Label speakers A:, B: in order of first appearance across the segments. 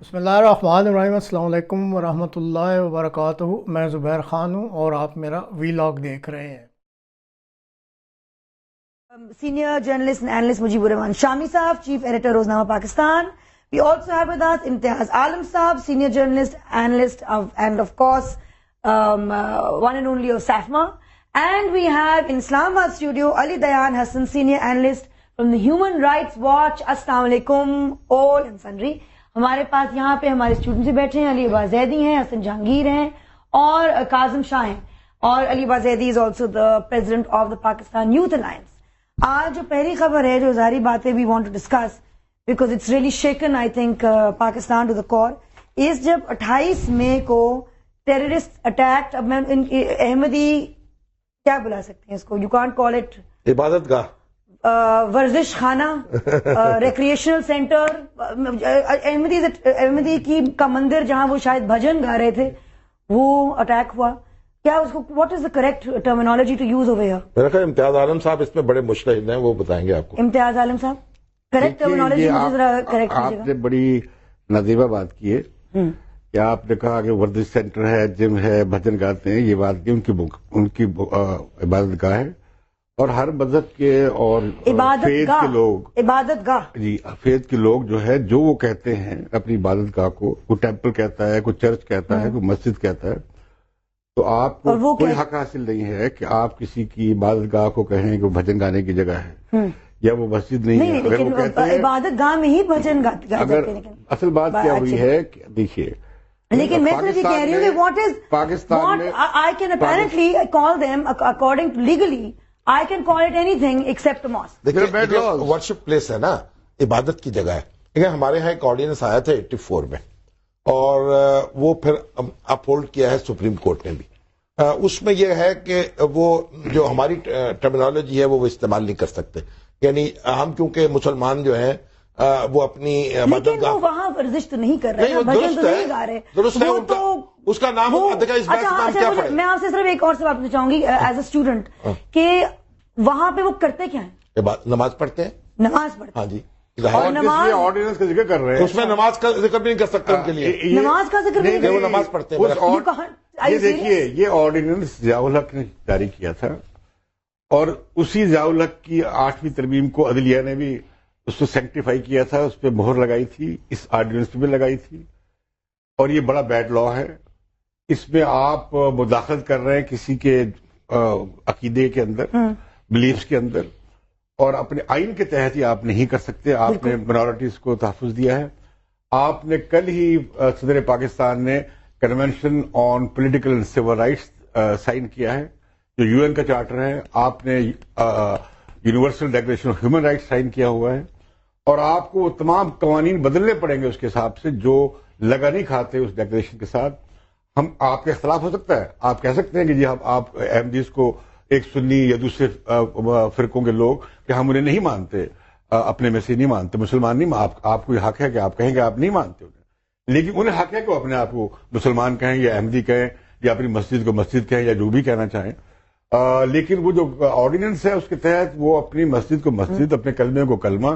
A: بسم اللہ الرحمن الرحیم۔ السلام علیکم ورحمۃ اللہ وبرکاتہ۔ میں زبیر خان ہوں اور آپ میرا ویلاگ دیکھ رہے ہیں۔
B: Senior journalist and analyst Mujibur Rahman Shami Saab, Chief Editor Roznama Pakistan. We also have with us Imtiaz Alam Saab, Senior Journalist, Analyst and of course one and only of SAFMA. And we have in Islamabad studio Ali Dayan Hassan, Senior Analyst from the Human Rights Watch. Assalamu alaikum all and sundry. ہمارے پاس یہاں پہ ہمارے students بیٹھے ہیں، علی عباس زیدی ہیں، حسن جہانگیر ہیں اور کاظم شاہ ہیں، اور Ali Abbas Zaidi is also the president of the Pakistan youth alliance. آج جو پہلی خبر ہے، جو ظاہری بات ہے we want to discuss because it's really shaken I think Pakistan to the core, اس جب 28 مئی کو ٹیررسٹ اٹیک، اب میں احمدی کیا بلا سکتے ہیں اس کو، یو کانٹ کال اٹ
C: عبادت گاہ،
B: ورزش خانہ، ریکریشنل سینٹر، احمدی کا مندر جہاں وہ شاید بھجن گا رہے تھے، وہ اٹیک ہوا۔ کیا اس کو what is the correct terminology to use over here?
C: میرا خیال امتیاز عالم صاحب اس میں بڑے مشتہد ہیں، وہ بتائیں گے آپ کو۔
B: امتیاز عالم صاحب کریکٹ ٹرمینالوجی مجھے ذرا کریکٹ کیجیے گا۔
D: آپ نے بڑی نزیبہ بات کی ہے کہ آپ نے کہا کہ ورزش سینٹر ہے، جم ہے، بھجن گاتے ہیں، یہ بات نہیں، ان کی عبادت گاہ ہے، اور ہر مذہب کے اور فیض کے لوگ،
B: عبادت گاہ،
D: جی فیض کے لوگ جو ہے جو وہ کہتے ہیں اپنی عبادت گاہ کو، کوئی ٹیمپل کہتا ہے، کوئی چرچ کہتا ہے، کوئی مسجد کہتا ہے، تو آپ کو کوئی حق حاصل نہیں ہے کہ آپ کسی کی عبادت گاہ کو کہیں کہ وہ بھجن گانے کی جگہ ہے یا وہ مسجد نہیں ہے۔ اگر وہ کہتے ہیں
B: عبادت گاہ میں ہی بھجن گاتے ہیں،
D: اصل بات کیا ہوئی ہے کہ دیکھیے،
B: لیکن میں صرف یہ کہہ رہی ہوں کہ واٹ از
D: پاکستان میں
B: I can apparently call them according to legally I can call it anything except a mosque.
C: دیکھیں ورشپ پلیس ہے نا، عبادت کی جگہ ہے۔ دیکھیں ہمارے ہاں ایک آرڈیننس آیا تھا 84 میں، اور وہ پھر اپ ہولڈ کیا ہے سپریم کورٹ نے بھی۔ اس میں یہ ہے کہ وہ جو ہماری ٹرمینالوجی ہے وہ استعمال نہیں کر سکتے، یعنی ہم کیونکہ مسلمان جو ہیں وہ اپنی
B: لیکن وہ وہاں ورزش تو نہیں کر رہے، بھجن تو نہیں گا رہے،
C: درست ہے، اس کا نام
B: میں آپ سے صرف ایک اور سوال پوچھنا چاہوں گی ایز اے اسٹوڈنٹ کہ وہاں پہ وہ کرتے کیا ہیں؟
C: نماز پڑھتے ہیں،
B: نماز پڑھتے ہیں،
C: ہاں جی،
D: اور نماز آرڈیننس کا ذکر کر رہے ہیں،
C: اس میں نماز کا ذکر بھی نہیں کر سکتے ان کے لیے،
B: نماز کا ذکر نہیں،
C: وہ نماز پڑھتے ہیں۔
D: یہ دیکھیے، یہ آرڈیننس ضیاء الحق نے جاری کیا تھا، اور اسی ضیاء الحق کی 8ویں ترمیم کو عدلیہ نے بھی اس کو سینکٹیفائی کیا تھا، اس پہ مہر لگائی تھی، اس آرڈیننس پہ بھی لگائی تھی، اور یہ بڑا بیڈ لا ہے۔ اس میں آپ مداخلت کر رہے ہیں کسی کے عقیدے کے اندر، بلیفز کے اندر، اور اپنے آئین کے تحت ہی آپ نہیں کر سکتے۔ آپ نے منارٹیز کو تحفظ دیا ہے۔ آپ نے کل ہی صدر پاکستان نے convention on political and civil rights sign کیا ہے، جو یو این کا چارٹر ہے۔ آپ نے universal declaration of human rights sign کیا ہوا ہے، اور آپ کو تمام قوانین بدلنے پڑیں گے اس کے حساب سے جو لگا نہیں کھاتے اس ڈیکلیریشن کے ساتھ۔ ہم آپ کے اختلاف ہو سکتا ہے، آپ کہہ سکتے ہیں کہ جی آپ احمدیز کو ایک سنی یا دوسرے فرقوں کے لوگ کہ ہم انہیں نہیں مانتے، اپنے میں سے نہیں مانتے، مسلمان نہیں، آپ کو یہ حق ہے کہ آپ کہیں کہ آپ نہیں مانتے انہیں، لیکن انہیں حق ہے کہ وہ اپنے آپ کو مسلمان کہیں یا احمدی کہیں یا اپنی مسجد کو مسجد کہیں یا جو بھی کہنا چاہیں۔ لیکن وہ جو آرڈیننس ہے اس کے تحت وہ اپنی مسجد کو مسجد، اپنے کلمے کو کلمہ،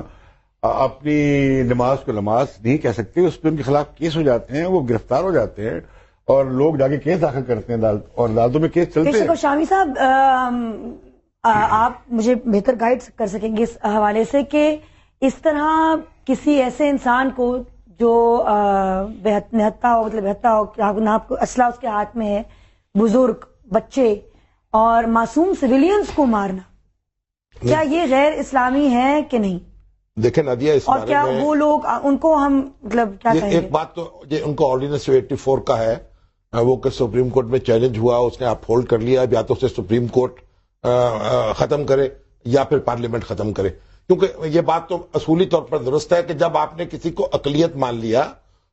D: اپنی نماز کو نماز نہیں کہہ سکتے۔ اس پہ ان کے خلاف کیس ہو جاتے ہیں، وہ گرفتار ہو جاتے ہیں، اور لوگ جا کے کیس داخل کرتے ہیں اور عدالتوں میں کیس چلتے ہیں۔
B: شامی صاحب آپ مجھے بہتر گائیڈ کر سکیں گے اس حوالے سے کہ اس طرح کسی ایسے انسان کو جو نہتا ہو، مطلب نہتا ہو، نہ اسلحہ اس کے ہاتھ میں ہے، بزرگ، بچے اور معصوم سویلینز کو مارنا، کیا یہ غیر اسلامی ہے کہ نہیں؟
C: دیکھیں نادیہ، اس
B: اور کیا وہ لوگ ان کو ہم مطلب کیا کہیں گے؟
C: ایک بات تو یہ ان کو آرڈیننس 84 کا ہے، وہ کہ سپریم کورٹ میں چیلنج ہوا، اس نے اپ ہولڈ کر لیا، یا تو اسے سپریم کورٹ ختم کرے یا پھر پارلیمنٹ ختم کرے، کیونکہ یہ بات تو اصولی طور پر درست ہے کہ جب آپ نے کسی کو اقلیت مان لیا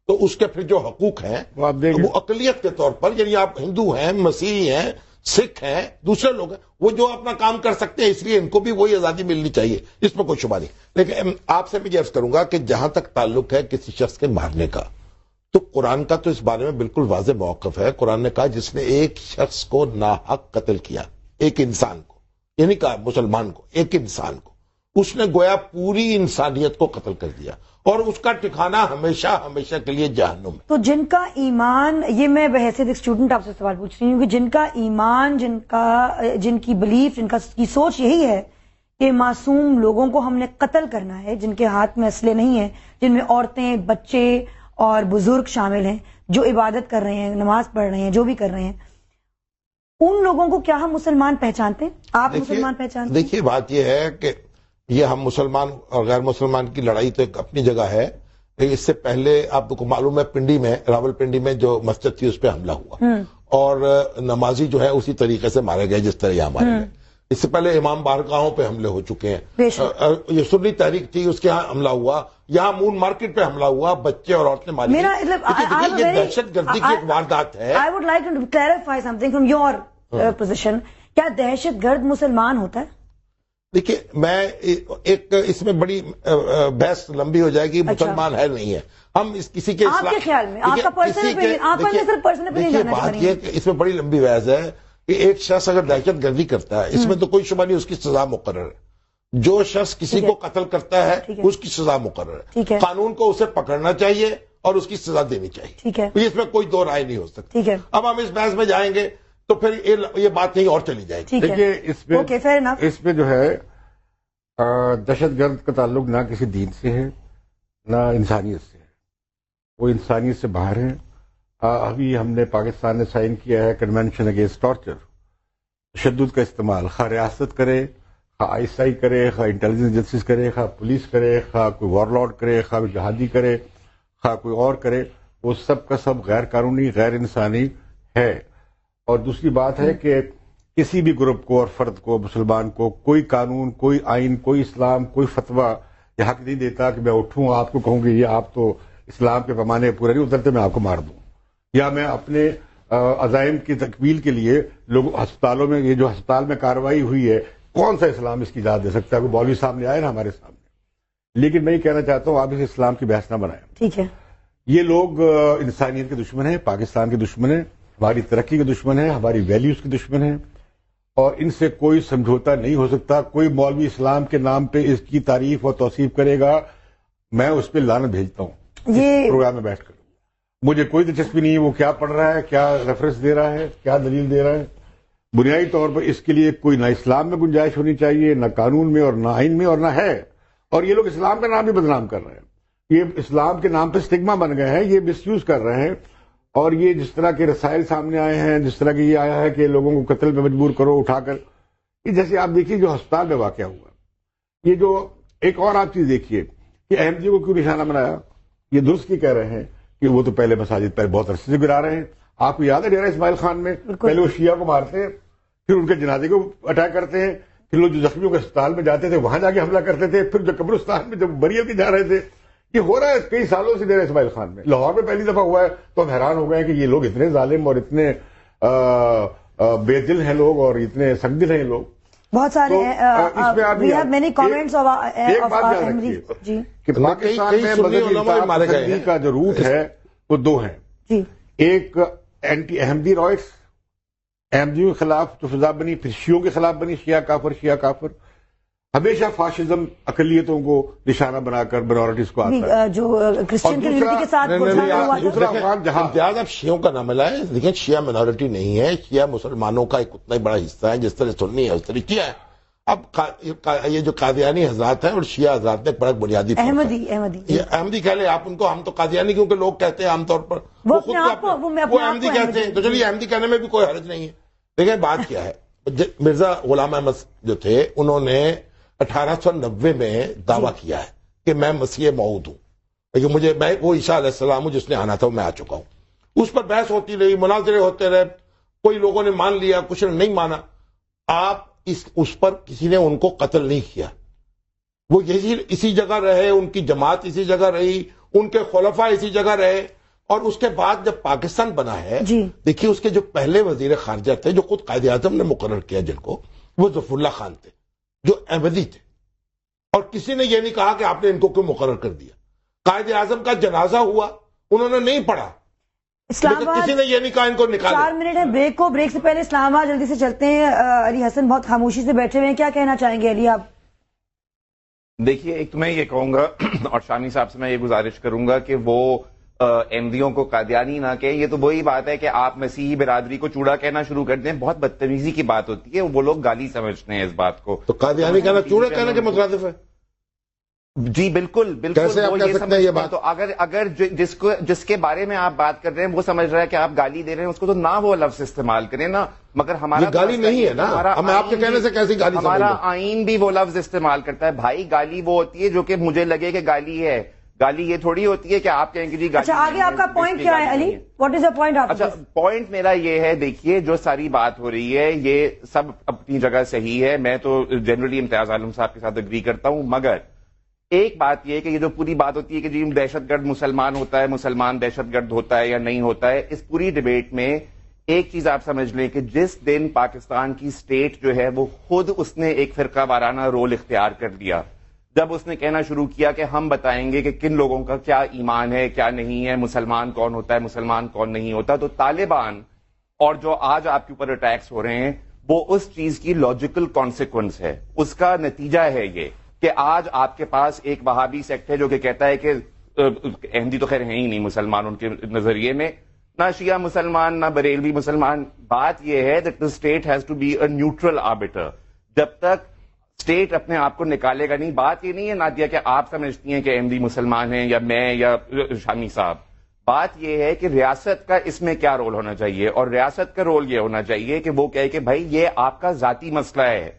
C: تو اس کے پھر جو حقوق ہیں وہ اقلیت کے طور پر، یعنی آپ ہندو ہیں، مسیحی ہیں، سکھ ہیں، دوسرے لوگ ہیں، وہ جو اپنا کام کر سکتے ہیں، اس لیے ان کو بھی وہی آزادی ملنی چاہیے، اس میں کوئی شبہ نہیں۔ لیکن آپ سے بھی یہ عرض کروں گا کہ جہاں تک تعلق ہے کسی شخص کے مارنے کا، تو قرآن کا تو اس بارے میں بالکل واضح موقف ہے۔ قرآن نے کہا جس نے ایک شخص کو ناحق قتل کیا، ایک انسان کو، یعنی کہا مسلمان کو، ایک انسان کو، اس نے گویا پوری انسانیت کو قتل کر دیا اور اس کا ٹھکانہ ہمیشہ ہمیشہ کے لیے جہنم ہے.
B: تو جن کا ایمان، یہ میں بحیثیت ایک اسٹوڈنٹ آپ سے سوال پوچھ رہی ہوں کہ جن کا ایمان، جن کی بلیف، کی سوچ یہی ہے کہ معصوم لوگوں کو ہم نے قتل کرنا ہے، جن کے ہاتھ میں اسلحے نہیں ہیں، جن میں عورتیں، بچے اور بزرگ شامل ہیں، جو عبادت کر رہے ہیں، نماز پڑھ رہے ہیں، جو بھی کر رہے ہیں، ان لوگوں کو کیا ہم مسلمان پہچانتے ہیں؟ آپ مسلمان پہچانتے ہیں؟
C: دیکھیے بات یہ ہے کہ یہ ہم مسلمان اور غیر مسلمان کی لڑائی تو ایک اپنی جگہ ہے. اس سے پہلے آپ کو معلوم ہے پنڈی میں، راول پنڈی میں جو مسجد تھی اس پہ حملہ ہوا اور نمازی جو ہے اسی طریقے سے مارے گئے جس طرح یہاں مارے گئے. اس سے پہلے امام بارگاہوں پہ حملے ہو چکے ہیں. یہ سنی تحریک تھی، اس کے یہاں حملہ ہوا، یہاں مون مارکیٹ پہ حملہ ہوا، بچے اور عورتیں ماری گئی. یہ دہشت گردی کی ایک واردات ہے.
B: I would like to clarify something from your position. کیا دہشت گرد مسلمان ہوتا ہے؟
C: دیکھیے میں ایک اس میں بڑی بحث لمبی ہو جائے گی. مسلمان ہے نہیں ہے، ہم اس کسی کے
B: آپ کے خیال میں آپ کا پرسنل اوپینین، آپ کا صرف پرسنل اوپینین جاننا
C: بات یہ کہ اس میں بڑی لمبی بحث ہے کہ ایک شخص اگر دہشت گردی کرتا ہے اس میں تو کوئی شبہ نہیں، اس کی سزا مقرر ہے. جو شخص کسی کو قتل کرتا ہے اس کی سزا مقرر ہے. قانون کو اسے پکڑنا چاہیے اور اس کی سزا دینی چاہیے. اس میں کوئی دو رائے نہیں ہو سکتی. اب ہم اس بحث میں جائیں گے تو پھر یہ بات نہیں اور چلی جائے گی.
D: دیکھیے اس پہ جو ہے دہشت گرد کا تعلق نہ کسی دین سے ہے نہ انسانیت سے ہے، وہ انسانیت سے باہر ہے. ابھی ہم نے پاکستان نے سائن کیا ہے کنونشن اگینسٹ ٹارچر. تشدد کا استعمال خواہ ریاست کرے، خواہ آئی ایس آئی کرے، خواہ انٹیلیجنس ایجنسیز کرے، خواہ پولیس کرے، خواہ کوئی وار لارڈ کرے، خواہ جہادی کرے، خواہ کوئی اور کرے، وہ سب کا سب غیر قانونی، غیر انسانی ہے. اور دوسری بات ہے کہ کسی بھی گروپ کو اور فرد کو، مسلمان کو، کوئی قانون، کوئی آئین، کوئی اسلام، کوئی فتویٰ یہ حق نہیں دیتا کہ میں اٹھوں آپ کو کہوں گی یہ آپ تو اسلام کے پیمانے پورے نہیں اترتے، میں آپ کو مار دوں، یا میں اپنے عزائم کی تکمیل کے لیے لوگ ہسپتالوں میں، یہ جو ہسپتال میں کارروائی ہوئی ہے، کون سا اسلام اس کی اجازت دے سکتا ہے؟ کوئی مولوی صاحب نے آئے نا ہمارے سامنے. لیکن میں یہ کہنا چاہتا ہوں آپ اس اسلام کی بحث نہ بنائیں.
B: ٹھیک ہے،
D: یہ لوگ انسانیت کے دشمن ہیں، پاکستان کے دشمن ہیں، ہماری ترقی کے دشمن ہیں، ہماری ویلیوز کے دشمن ہیں، اور ان سے کوئی سمجھوتا نہیں ہو سکتا. کوئی مولوی اسلام کے نام پہ اس کی تعریف اور توصیف کرے گا، میں اس پہ لعنت بھیجتا ہوں یہ پروگرام میں بیٹھ کر. مجھے کوئی دلچسپی نہیں ہے وہ کیا پڑھ رہا ہے، کیا ریفرنس دے رہا ہے، کیا دلیل دے رہا ہے. بنیادی طور پر اس کے لیے کوئی نہ اسلام میں گنجائش ہونی چاہیے، نہ قانون میں اور نہ آئین میں، اور نہ ہے. اور یہ لوگ اسلام کا نام بھی بدنام کر رہے ہیں، یہ اسلام کے نام پہ سٹگما بن گئے ہیں، یہ مس یوز کر رہے ہیں. اور یہ جس طرح کے رسائل سامنے آئے ہیں، جس طرح کی یہ آیا ہے کہ لوگوں کو قتل میں مجبور کرو اٹھا کر، یہ جیسے آپ دیکھیے جو ہسپتال میں واقعہ ہوا، یہ جو ایک اور آپ چیز دیکھیے کہ احمدی کو کیوں نشانہ بنایا. یہ درست کی کہہ رہے ہیں کہ وہ تو پہلے مساجد پہلے بہت عرصے سے گرا رہے ہیں. آپ کو یاد ہے ڈیرہ اسماعیل خان میں پہلے وہ شیعہ کو مارتے ہیں، پھر ان کے جنازے کو اٹیک کرتے ہیں، پھر لوگ جو زخمیوں کے اسپتال میں جاتے تھے وہاں جا کے حملہ کرتے تھے، پھر جو قبرستان میں جب بریت کے جا رہے تھے. یہ ہو رہا ہے کئی سالوں سے ڈیرہ اسماعیل خان میں. لاہور میں پہلی دفعہ ہوا ہے تو ہم حیران ہو گئے کہ یہ لوگ اتنے ظالم اور اتنے بے دل ہیں لوگ اور اتنے سخت دل ہیں لوگ.
B: بہت سارے
D: پاکستان کا جو روٹ ہے وہ دو ہیں. ایک اینٹی احمدی رائٹس، احمدیوں کے خلاف جو فضا بنی، پھر شیعوں کے خلاف بنی، شیعہ کافر شیعہ کافر. ہمیشہ فاشزم اقلیتوں کو نشانہ بنا کر منورٹیز کو آتا ہے.
B: جو کرسچن کمیونٹی کے ساتھ
C: دوسرا امتیاز اب شیعوں کا نام لائے، لیکن شیعہ منورٹی نہیں ہے، شیعہ مسلمانوں کا ایک اتنا ہی بڑا حصہ ہے جس طرح سنی ہے اس طرح کیا ہے. اب یہ جو قادیانی حضرات ہیں اور شیعہ حضرات نے بڑا بنیادی احمدی کہہ لیں آپ ان کو، ہم تو قادیانی کیونکہ لوگ کہتے ہیں عام طور پر، وہ احمدی کہتے ہیں، تو چلیے احمدی کہنے میں بھی کوئی حرج نہیں ہے. دیکھیں بات کیا ہے، مرزا غلام احمد جو تھے انہوں نے 1890 میں دعویٰ کیا ہے کہ میں مسیح موعود ہوں، میں وہ عیسیٰ علیہ السلام ہوں جس نے آنا تھا میں آ چکا ہوں. اس پر بحث ہوتی رہی، مناظرے ہوتے رہے، کوئی لوگوں نے مان لیا، کچھ نے نہیں مانا. آپ اس پر کسی نے ان کو قتل نہیں کیا، وہ اسی جگہ رہے، ان کی جماعت اسی جگہ رہی، ان کے خلفاء اسی جگہ رہے. اور اس کے بعد جب پاکستان بنا ہے، دیکھیے اس کے جو پہلے وزیر خارجہ تھے جو خود قائد اعظم نے مقرر کیا جن کو، وہ ظفر اللہ خان تھے جو احمدی تھے. اور کسی نے یہ نہیں کہا کہ آپ نے ان کو کیوں مقرر کر دیا. قائد اعظم کا جنازہ ہوا، انہوں نے نہیں پڑھا، کسی نے یہ نہیں کہا ان کو نکالو.
B: 4 منٹ ہے بریک کو، بریک سے پہلے اسلام آباد جلدی سے چلتے ہیں. علی حسن بہت خاموشی سے بیٹھے ہوئے ہیں، کیا کہنا چاہیں گے علی آپ؟
E: دیکھیے، ایک تو میں یہ کہوں گا اور شامی صاحب سے میں یہ گزارش کروں گا کہ وہ احمدیوں کو قادیانی نہ کہیں. یہ تو وہی بات ہے کہ آپ مسیحی برادری کو چوڑا کہنا شروع کر دیں. بہت بدتمیزی کی بات ہوتی ہے، وہ لوگ گالی سمجھتے ہیں اس بات کو.
C: تو قادیانی کہنا چوڑا کہنا کے مترادف ہے؟
E: جی بالکل بالکل.
C: کیسے آپ کہہ سکتے ہیں یہ بات؟
E: تو اگر جس کے بارے میں آپ بات کر رہے ہیں وہ سمجھ رہا ہے کہ آپ گالی دے رہے ہیں اس کو، تو نہ وہ لفظ استعمال کریں نا. مگر ہمارا
C: یہ گالی نہیں ہے نا، ہمیں آپ کے کہنے سے کیسی گالی سمجھ لوں؟
E: ہمارا آئین بھی وہ لفظ استعمال کرتا ہے. بھائی گالی وہ ہوتی ہے جو کہ مجھے لگے کہ گالی ہے. گالی یہ تھوڑی ہوتی ہے کہ آپ کہیں کہ جی گالی.
B: اچھا، آگے آپ کا پوائنٹ کیا ہے Ali? What is the point?
E: اچھا، پوائنٹ میرا یہ ہے، دیکھیے جو ساری بات ہو رہی ہے یہ سب اپنی جگہ صحیح ہے. میں تو جنرلی امتیاز عالم صاحب کے ساتھ اگری کرتا ہوں. مگر ایک بات یہ ہے کہ یہ جو پوری بات ہوتی ہے کہ جی دہشت گرد مسلمان ہوتا ہے، مسلمان دہشت گرد ہوتا ہے یا نہیں ہوتا ہے، اس پوری ڈبیٹ میں ایک چیز آپ سمجھ لیں کہ جس دن پاکستان کی سٹیٹ جو ہے وہ خود اس نے ایک فرقہ وارانہ رول اختیار کر لیا، جب اس نے کہنا شروع کیا کہ ہم بتائیں گے کہ کن لوگوں کا کیا ایمان ہے کیا نہیں ہے، مسلمان کون ہوتا ہے مسلمان کون نہیں ہوتا، تو طالبان اور جو آج آپ کے اوپر اٹیکس ہو رہے ہیں وہ اس چیز کی لاجیکل کانسیکوینس ہے. اس کا نتیجہ ہے یہ کہ آج آپ کے پاس ایک وہابی سیکٹ ہے جو کہ کہتا ہے کہ احمدی تو خیر ہیں ہی نہیں مسلمان ان کے نظریے میں، نہ شیعہ مسلمان نہ بریلوی مسلمان. بات یہ ہے that the state has to be a neutral arbiter. جب تک اسٹیٹ اپنے آپ کو نکالے گا نہیں. بات یہ نہیں ہے نادیہ کہ آپ سمجھتی ہیں کہ احمدی مسلمان ہیں یا میں یا شامی صاحب. بات یہ ہے کہ ریاست کا اس میں کیا رول ہونا چاہیے، اور ریاست کا رول یہ ہونا چاہیے کہ وہ کہے کہ بھائی یہ آپ کا ذاتی مسئلہ ہے.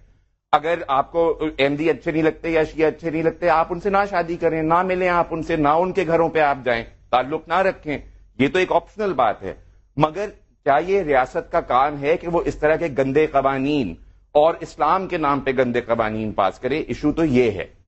E: اگر آپ کو احمدی اچھے نہیں لگتے یا شیعہ اچھے نہیں لگتے، آپ ان سے نہ شادی کریں، نہ ملیں آپ ان سے، نہ ان کے گھروں پہ آپ جائیں، تعلق نہ رکھیں. یہ تو ایک آپشنل بات ہے. مگر کیا یہ ریاست کا کام ہے کہ وہ اس طرح کے گندے قوانین اور اسلام کے نام پہ گندے قوانین پاس کرے؟ ایشو تو یہ ہے.